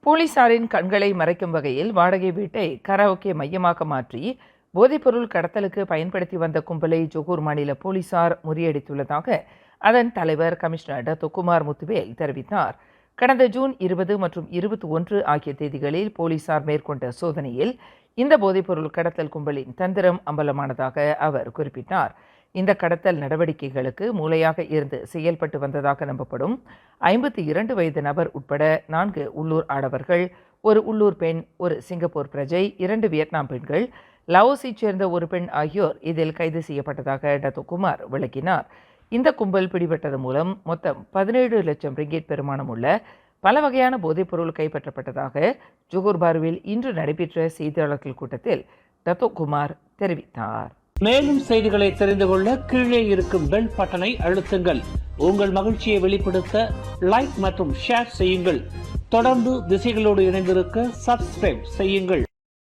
போலீசாரின் கண்களை மறைக்கும் வகையில் வாடகை வீட்டை கராோகே மையமாக மாற்றி போதைப்பொருள் கடத்தலுக்கு பயன்படுத்தி வந்த கும்பலை ஜொகூர் மாநில போலீசார் முறியடித்துள்ளதாக அதன் தலைவர் கமிஷனர் டத்தோகுமார் முத்துவேல் தெரிவித்தார். கடந்த ஜூன் 20 மற்றும் 21 ஆகிய தேதிகளில் போலீசார் மேற்கொண்ட சோதனையில் இந்த போதைப்பொருள் கடத்தல் கும்பலின் தந்திரம் அம்பலமானதாக அவர் குறிப்பிட்டார். இந்த கடத்தல் நடவடிக்கைகளுக்கு மூளையாக இருந்து செயல்பட்டு வந்ததாக நம்பப்படும் 52 வயது நபர் உட்பட 4 உள்ளூர் ஆடவர்கள், ஒரு உள்ளூர் பெண், ஒரு சிங்கப்பூர் பிரஜை, 2 வியட்நாம் பெண்கள், லாவோஸைச் சேர்ந்த ஒரு பெண் ஆகியோர் இதில் கைது செய்யப்பட்டதாக டத்தோகுமார் விளக்கினார். இந்த கும்பல் பிடிபட்டது மூலம் மொத்தம் 17 லட்சம் ரிங்கிட் பெறுமானம் உள்ள பல வகையான போதைப்பொருள் கைப்பற்றப்பட்டதாக ஜொகூர் பாருவில் இன்று நடைபெற்ற செய்தியாளர்கள் கூட்டத்தில் டத்தோகுமார் தெரிவித்தார். மேலும் செய்திகளை தெரிந்து கொள்ள கீழே இருக்கும் பெல் பட்டனை அழுத்துங்கள். உங்கள் மகிழ்ச்சியை வெளிப்படுத்த லைக் மற்றும் ஷேர் செய்யுங்கள். தொடர்ந்து திசைகளோடு இணைந்திருக்க சப்ஸ்கிரைப் செய்யுங்கள்.